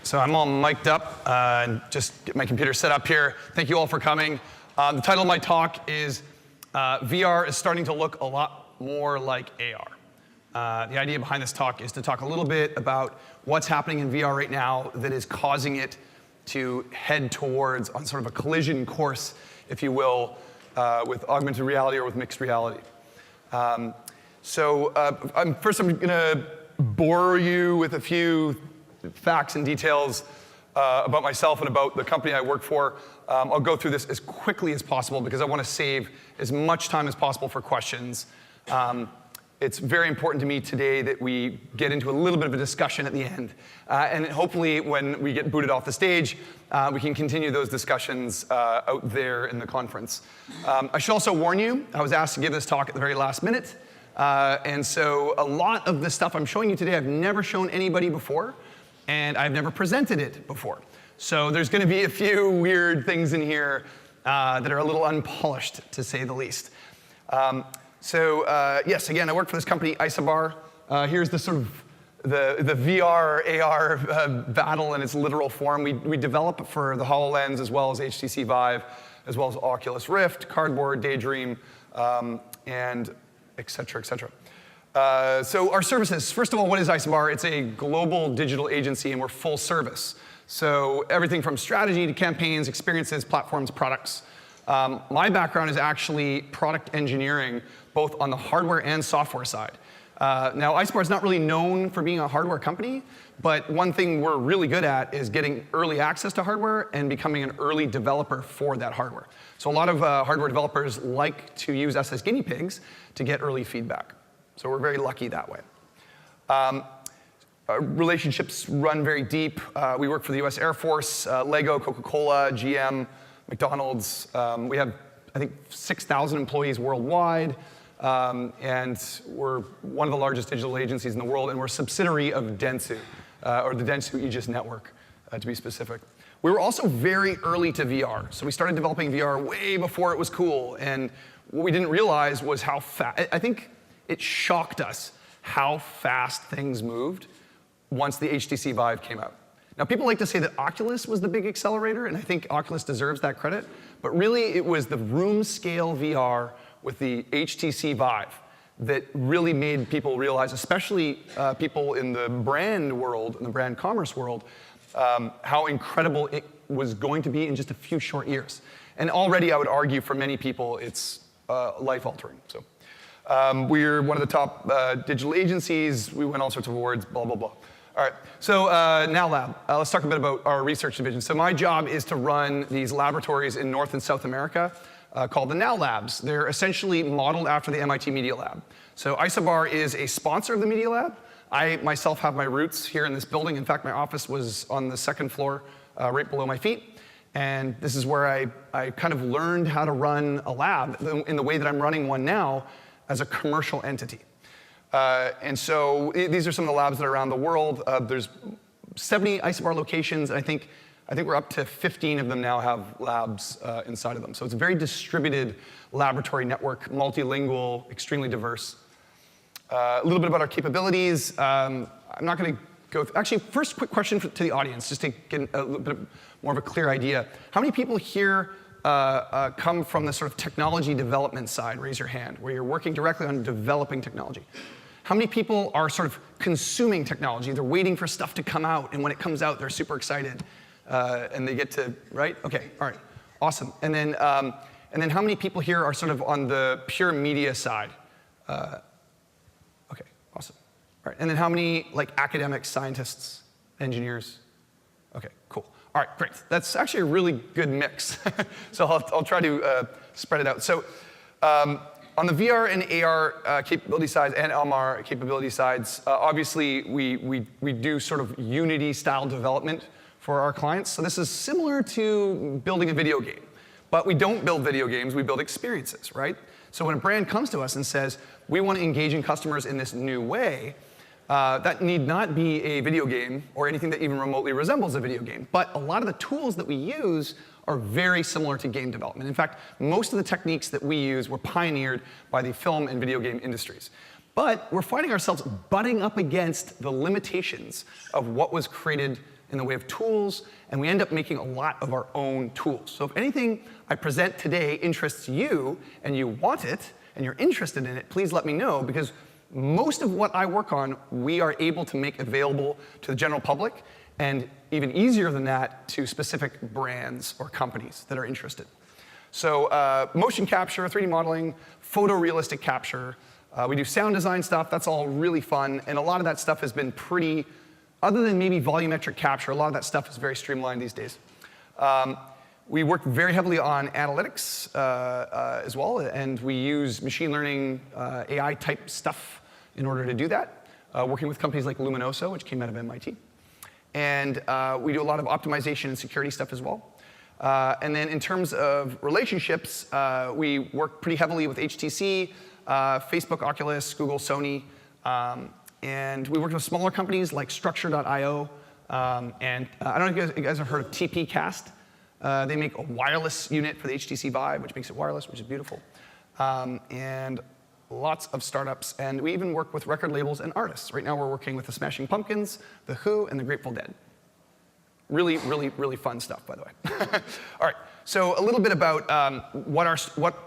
So I'm all mic'd up, and just get my computer set up here. Thank you all for coming. The title of my talk is VR is starting to look a lot more like AR. The idea behind this talk is to talk a little bit about what's happening in VR right now that is causing it to head towards on sort of a collision course, if you will, with augmented reality or with mixed reality. First I'm going to bore you with a few facts and details about myself and about the company I work for. I'll go through this as quickly as possible because I want to save as much time as possible for questions. It's very important to me today that we get into a little bit of a discussion at the end. And hopefully when we get booted off the stage, we can continue those discussions out there in the conference. I should also warn you, I was asked to give this talk at the very last minute. And so a lot of the stuff I'm showing you today, I've never shown anybody before, and I've never presented it before. So there's going to be a few weird things in here that are a little unpolished, to say the least. Yes, again, I work for this company, Isobar. Here's the sort of the VR, AR battle in its literal form. We develop for the HoloLens as well as HTC Vive, as well as Oculus Rift, Cardboard, Daydream, and et cetera, et cetera. So our services, first of all, what is Isobar? It's a global digital agency, and we're full service. So everything from strategy to campaigns, experiences, platforms, products. My background is actually product engineering, both on the hardware and software side. Now, Isobar is not really known for being a hardware company, but one thing we're really good at is getting early access to hardware and becoming an early developer for that hardware. So a lot of hardware developers like to use us as guinea pigs to get early feedback. So we're very lucky that way. Our relationships run very deep. We work for the US Air Force, Lego, Coca-Cola, GM, McDonald's. We have, I think, 6,000 employees worldwide. And we're one of the largest digital agencies in the world, and we're a subsidiary of Dentsu, or the Dentsu Aegis network, to be specific. We were also very early to VR. So we started developing VR way before it was cool. And what we didn't realize was how fast, I think it shocked us how fast things moved once the HTC Vive came out. Now, people like to say that Oculus was the big accelerator, and I think Oculus deserves that credit. But really, it was the room scale VR with the HTC Vive that really made people realize, especially people in the brand world, in the brand commerce world, how incredible it was going to be in just a few short years. And already, I would argue, for many people, it's life-altering. So we're one of the top digital agencies. We win all sorts of awards, blah, blah, blah. All right, so Now Lab. Let's talk a bit about our research division. So my job is to run these laboratories in North and South America called the Now Labs. They're essentially modeled after the MIT Media Lab. So Isobar is a sponsor of the Media Lab. I myself have my roots here in this building. In fact, my office was on the second floor, right below my feet. And this is where I kind of learned how to run a lab in the way that I'm running one now as a commercial entity. And so these are some of the labs that are around the world. There's 70 Isobar locations, and I think we're up to 15 of them now have labs inside of them. So it's a very distributed laboratory network, multilingual, extremely diverse. A little bit about our capabilities. I'm not going to go through. Actually, first quick question to the audience, just to get a little bit more of a clear idea. How many people here come from the sort of technology development side? Raise your hand, where you're working directly on developing technology. How many people are sort of consuming technology? They're waiting for stuff to come out, and when it comes out, they're super excited, and they get to, right? Okay, all right, awesome. And then how many people here are sort of on the pure media side? Okay, awesome. All right, and then how many like academics, scientists, engineers? Okay, cool. All right, great. That's actually a really good mix. So I'll try to spread it out. So on the VR and AR capability sides and LMR capability sides, obviously we do sort of Unity-style development for our clients. So this is similar to building a video game. But we don't build video games, we build experiences, right? So when a brand comes to us and says, we want to engage in customers in this new way, that need not be a video game or anything that even remotely resembles a video game. But a lot of the tools that we use are very similar to game development. In fact, most of the techniques that we use were pioneered by the film and video game industries. But we're finding ourselves butting up against the limitations of what was created in the way of tools, and we end up making a lot of our own tools. So if anything I present today interests you, and you want it, and you're interested in it, please let me know, because most of what I work on, we are able to make available to the general public, and even easier than that, to specific brands or companies that are interested. So motion capture, 3D modeling, photorealistic capture. We do sound design stuff. That's all really fun. And a lot of that stuff has been pretty, other than maybe volumetric capture, a lot of that stuff is very streamlined these days. We work very heavily on analytics as well, and we use machine learning, AI type stuff in order to do that, working with companies like Luminoso, which came out of MIT. And we do a lot of optimization and security stuff as well. And then in terms of relationships, we work pretty heavily with HTC, Facebook, Oculus, Google, Sony, and we work with smaller companies like Structure.io, and I don't know if you guys have heard of TPcast. They make a wireless unit for the HTC Vive, which makes it wireless, which is beautiful, and lots of startups, and we even work with record labels and artists. Right now we're working with the Smashing Pumpkins, The Who, and the Grateful Dead. Really, really, really fun stuff, by the way. All right, so a little bit about what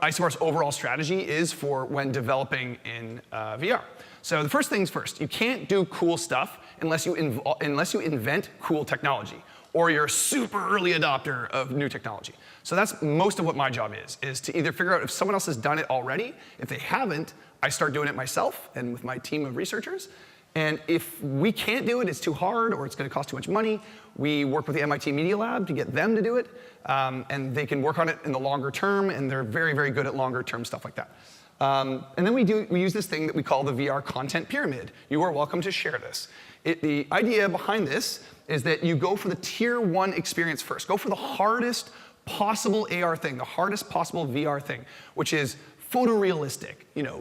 Isobar's overall strategy is for when developing in VR. So the first things first, you can't do cool stuff unless you invent cool technology, or you're a super early adopter of new technology. So that's most of what my job is to either figure out if someone else has done it already. If they haven't, I start doing it myself and with my team of researchers. And if we can't do it, it's too hard, or it's going to cost too much money, we work with the MIT Media Lab to get them to do it. And they can work on it in the longer term, and they're very, very good at longer term stuff like that. And then we use this thing that we call the VR content pyramid. You are welcome to share this. The idea behind this is that you go for the tier 1 experience first. Go for the hardest possible AR thing, the hardest possible VR thing, which is photorealistic,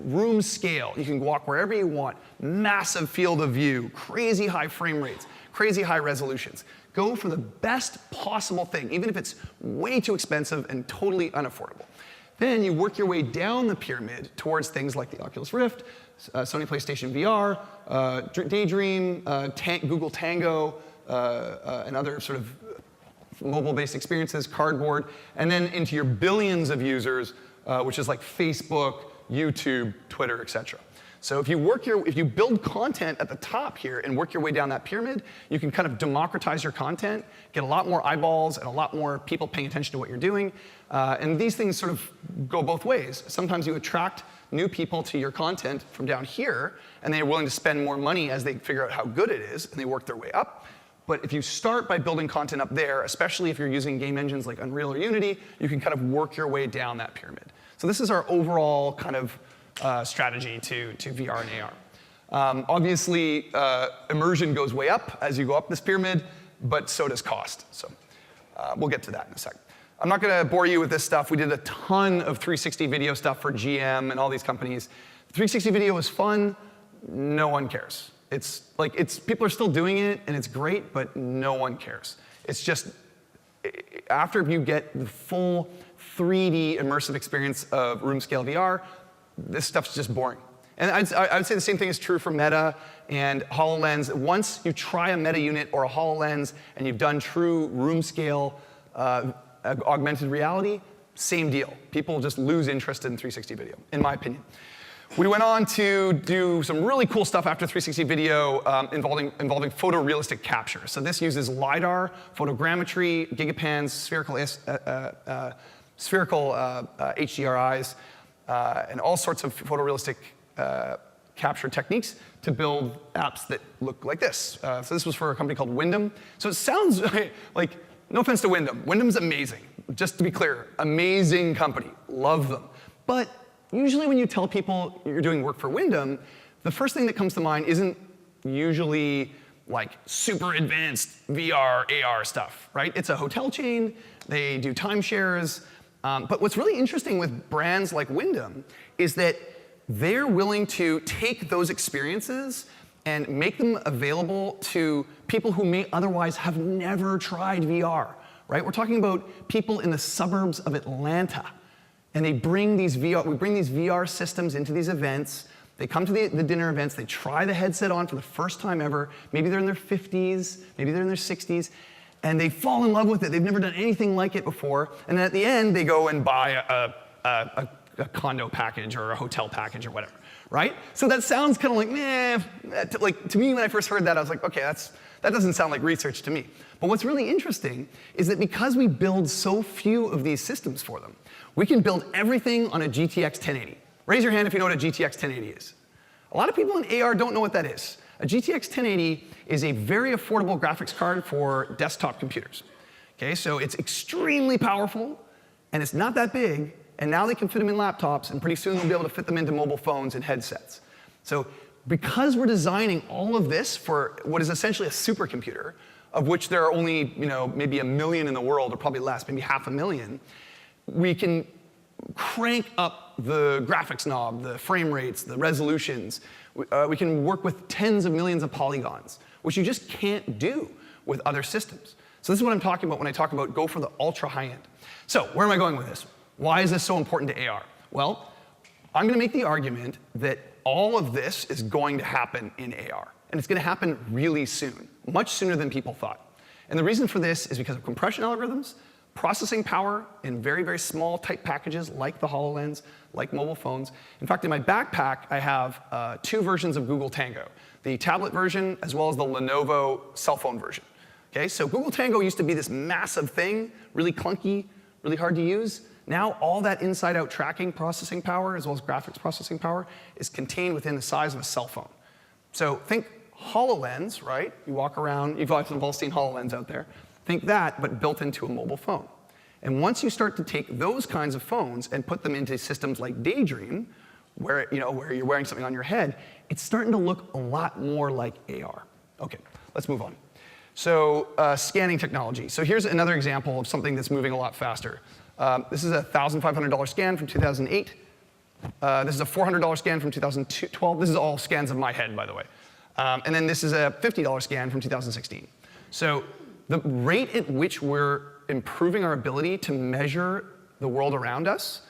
room scale. You can walk wherever you want, massive field of view, crazy high frame rates, crazy high resolutions. Go for the best possible thing, even if it's way too expensive and totally unaffordable. Then you work your way down the pyramid towards things like the Oculus Rift, Sony PlayStation VR, Daydream, Google Tango, and other sort of mobile-based experiences, Cardboard, and then into your billions of users, which is like Facebook, YouTube, Twitter, et cetera. So if you build content at the top here and work your way down that pyramid, you can kind of democratize your content, get a lot more eyeballs and a lot more people paying attention to what you're doing. And these things sort of go both ways. Sometimes you attract new people to your content from down here, and they're willing to spend more money as they figure out how good it is, and they work their way up. But if you start by building content up there, especially if you're using game engines like Unreal or Unity, you can kind of work your way down that pyramid. So this is our overall kind of strategy to VR and AR. Obviously, immersion goes way up as you go up this pyramid, but so does cost. So we'll get to that in a second. I'm not going to bore you with this stuff. We did a ton of 360 video stuff for GM and all these companies. 360 video is fun. No one cares. People are still doing it, and it's great, but no one cares. It's just, after you get the full 3D immersive experience of room scale VR, this stuff's just boring. And I would say the same thing is true for Meta and HoloLens. Once you try a Meta unit or a HoloLens and you've done true room scale augmented reality, same deal. People just lose interest in 360 video, in my opinion. We went on to do some really cool stuff after 360 video involving photorealistic capture. So this uses LiDAR, photogrammetry, gigapans, spherical HDRIs, and all sorts of photorealistic capture techniques to build apps that look like this. So this was for a company called Wyndham. So it sounds like, no offense to Wyndham. Wyndham's amazing. Just to be clear, amazing company. Love them. But usually when you tell people you're doing work for Wyndham, the first thing that comes to mind isn't usually like super advanced VR, AR stuff, right? It's a hotel chain. They do timeshares. But what's really interesting with brands like Wyndham is that they're willing to take those experiences and make them available to people who may otherwise have never tried VR, right? We're talking about people in the suburbs of Atlanta. And we bring these VR systems into these events. They come to the dinner events, they try the headset on for the first time ever. Maybe they're in their 50s, maybe they're in their 60s, and they fall in love with it. They've never done anything like it before. And then at the end, they go and buy a condo package or a hotel package or whatever, right? So that sounds kind of like, meh. Like, to me, when I first heard that, I was like, okay, that doesn't sound like research to me. But what's really interesting is that because we build so few of these systems for them, we can build everything on a GTX 1080. Raise your hand if you know what a GTX 1080 is. A lot of people in AR don't know what that is. A GTX 1080 is a very affordable graphics card for desktop computers. Okay, so it's extremely powerful, and it's not that big, and now they can fit them in laptops, and pretty soon they'll be able to fit them into mobile phones and headsets. So because we're designing all of this for what is essentially a supercomputer, of which there are only maybe 1 million in the world, or probably less, maybe 500,000, we can crank up the graphics knob, the frame rates, the resolutions. We can work with tens of millions of polygons, which you just can't do with other systems. So this is what I'm talking about when I talk about go for the ultra high end. So where am I going with this? Why is this so important to AR? Well, I'm going to make the argument that all of this is going to happen in AR. And it's going to happen really soon, much sooner than people thought. And the reason for this is because of compression algorithms, processing power in very, very small type packages like the HoloLens, like mobile phones. In fact, in my backpack, I have 2 versions of Google Tango, the tablet version as well as the Lenovo cell phone version. Okay, so Google Tango used to be this massive thing, really clunky, really hard to use. Now all that inside-out tracking processing power as well as graphics processing power is contained within the size of a cell phone. So think HoloLens, right? You walk around, you've all seen HoloLens out there. Think that, but built into a mobile phone. And once you start to take those kinds of phones and put them into systems like Daydream, where you're wearing something on your head, it's starting to look a lot more like AR. Okay, let's move on. So scanning technology. So here's another example of something that's moving a lot faster. This is a $1,500 scan from 2008. This is a $400 scan from 2012. This is all scans of my head, by the way. And then this is a $50 scan from 2016. So the rate at which we're improving our ability to measure the world around us,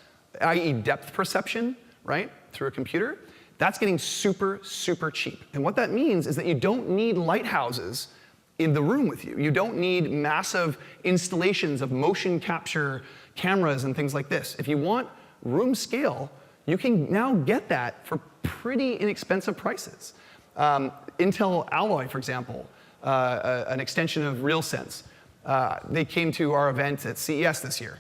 i.e. depth perception, right, through a computer, that's getting super, super cheap. And what that means is that you don't need lighthouses in the room with you. You don't need massive installations of motion capture cameras and things like this. If you want room scale, you can now get that for pretty inexpensive prices. Intel Alloy, for example, an extension of RealSense, they came to our event at CES this year.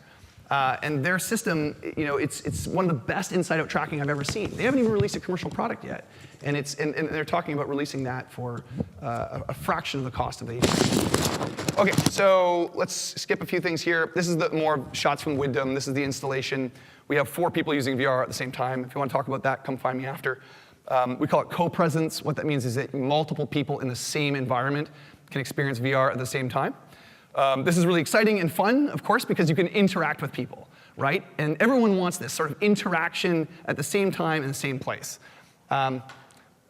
And their system, it's one of the best inside-out tracking I've ever seen. They haven't even released a commercial product yet. And they're talking about releasing that for a fraction of the cost of the HP. OK, so let's skip a few things here. This is the more shots from Wisdom. This is the installation. We have 4 people using VR at the same time. If you want to talk about that, come find me after. We call it Copresence. What that means is that multiple people in the same environment can experience VR at the same time. This is really exciting and fun, of course, because you can interact with people, right? And everyone wants this sort of interaction at the same time in the same place. But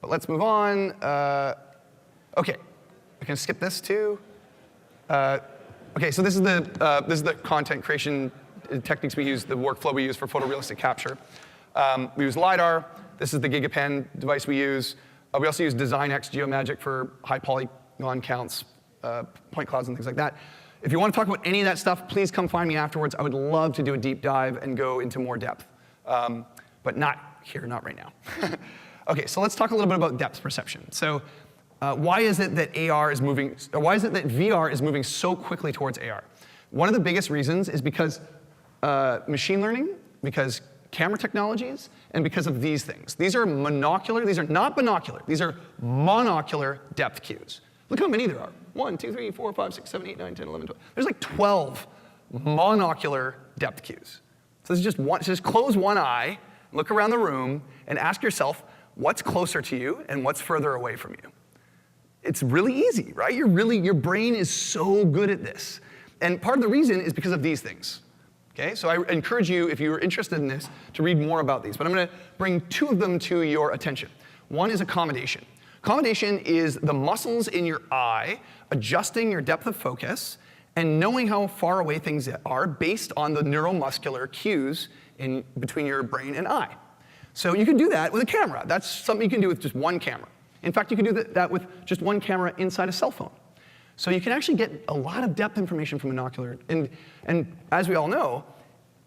let's move on. OK, I can skip this too. OK, so this is the content creation techniques we use, the workflow we use for photorealistic capture. We use LiDAR. This is the GigaPen device we use. We also use DesignX Geomagic for high polygon counts, point clouds, and things like that. If you want to talk about any of that stuff, please come find me afterwards. I would love to do a deep dive and go into more depth. But not here, not right now. OK, so let's talk a little bit about depth perception. So why is it that VR is moving so quickly towards AR? One of the biggest reasons is because machine learning, because camera technologies, and because of these things. These are monocular. These are not binocular. These are monocular depth cues. Look how many there are. 1, 2, 3, 4, 5, 6, 7, 8, 9, 10, 11, 12. There's like 12 monocular depth cues. So this is just one. So just close one eye, look around the room, and ask yourself, what's closer to you and what's further away from you? It's really easy, right? Your brain is so good at this. And part of the reason is because of these things. Okay, so I encourage you, if you're interested in this, to read more about these. But I'm going to bring 2 of them to your attention. One is accommodation. Accommodation is the muscles in your eye adjusting your depth of focus and knowing how far away things are based on the neuromuscular cues between your brain and eye. So you can do that with a camera. That's something you can do with just one camera. In fact, you can do that with just one camera inside a cell phone. So you can actually get a lot of depth information from binocular. And as we all know,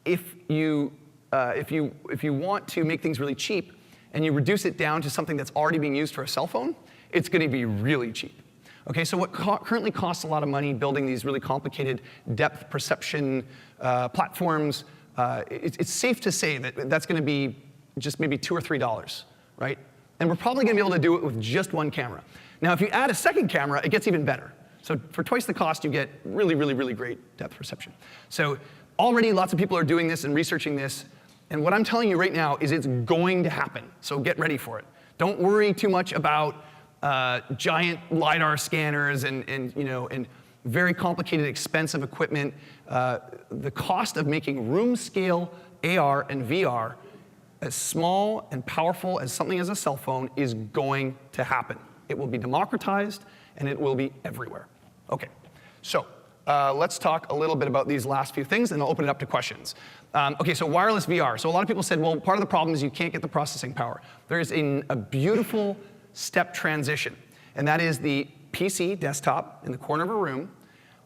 if you want to make things really cheap and you reduce it down to something that's already being used for a cell phone, it's going to be really cheap. Okay, so what currently costs a lot of money building these really complicated depth perception platforms, it's safe to say that that's going to be just maybe $2 or $3, right? And we're probably going to be able to do it with just one camera. Now, if you add a second camera, it gets even better. So for twice the cost, you get really, really, really great depth perception. So already lots of people are doing this and researching this. And what I'm telling you right now is it's going to happen. So get ready for it. Don't worry too much about giant LiDAR scanners and very complicated, expensive equipment. The cost of making room scale AR and VR as small and powerful as something as a cell phone is going to happen. It will be democratized, and it will be everywhere. OK, so let's talk a little bit about these last few things, and I'll open it up to questions. OK, so wireless VR. So a lot of people said, well, part of the problem is you can't get the processing power. There is a beautiful step transition, and that is the PC desktop in the corner of a room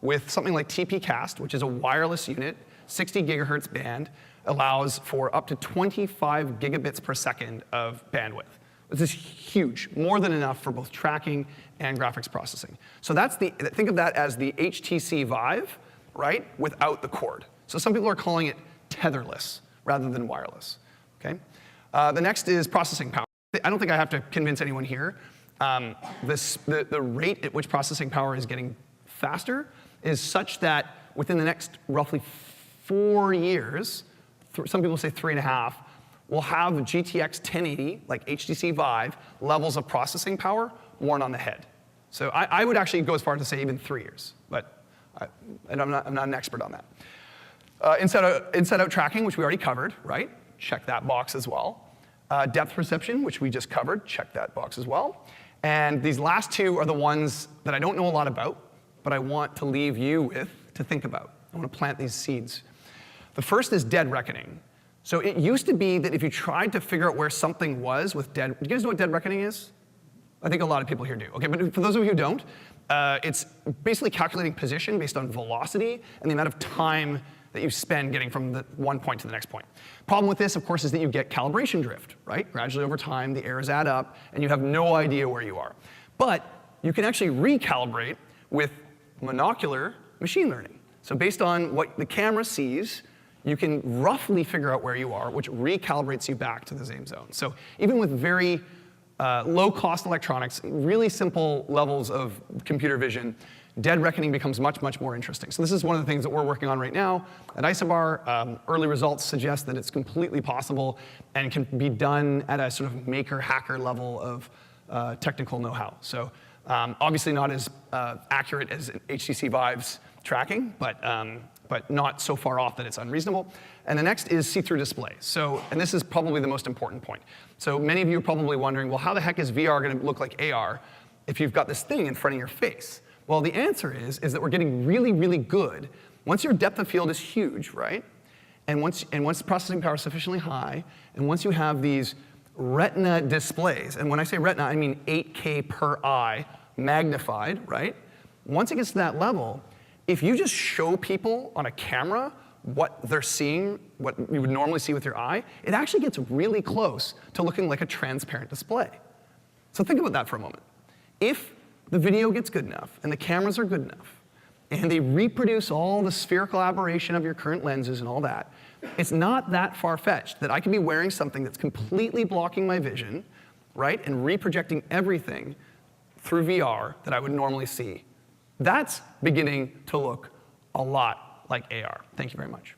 with something like TP-Cast, which is a wireless unit, 60 gigahertz band, allows for up to 25 gigabits per second of bandwidth. This is huge, more than enough for both tracking and graphics processing. So think of that as the HTC Vive, right, without the cord. So some people are calling it tetherless rather than wireless. Okay? The next is processing power. I don't think I have to convince anyone here. The rate at which processing power is getting faster is such that within the next roughly 4 years, some people say 3.5, we'll have GTX 1080, like HTC Vive, levels of processing power worn on the head. So I would actually go as far as to say even 3 years, but I'm not an expert on that. Inside-out tracking, which we already covered, right? Check that box as well. Depth perception, which we just covered, check that box as well. And these last two are the ones that I don't know a lot about, but I want to leave you with to think about. I want to plant these seeds. The first is dead reckoning. So it used to be that if you tried to figure out where something was with dead, do you guys know what dead reckoning is? I think a lot of people here do. Okay, but for those of you who don't, it's basically calculating position based on velocity and the amount of time that you spend getting from the one point to the next point. Problem with this, of course, is that you get calibration drift, right? Gradually over time, the errors add up, and you have no idea where you are. But you can actually recalibrate with monocular machine learning. So based on what the camera sees, you can roughly figure out where you are, which recalibrates you back to the same zone. So even with very low-cost electronics, really simple levels of computer vision, dead reckoning becomes much, much more interesting. So this is one of the things that we're working on right now at Isobar. Early results suggest that it's completely possible and can be done at a sort of maker-hacker level of technical know-how. So obviously not as accurate as HTC Vive's tracking, but not so far off that it's unreasonable. And the next is see-through display. So, and this is probably the most important point. So many of you are probably wondering, well, how the heck is VR going to look like AR if you've got this thing in front of your face? Well, the answer is that we're getting really, really good. Once your depth of field is huge, right? And once the processing power is sufficiently high, and once you have these retina displays, and when I say retina, I mean 8K per eye magnified, right? Once it gets to that level, if you just show people on a camera what they're seeing, what you would normally see with your eye, it actually gets really close to looking like a transparent display. So think about that for a moment. If the video gets good enough, and the cameras are good enough, and they reproduce all the spherical aberration of your current lenses and all that, it's not that far-fetched that I could be wearing something that's completely blocking my vision, right, and reprojecting everything through VR that I would normally see. That's beginning to look a lot like AR. Thank you very much.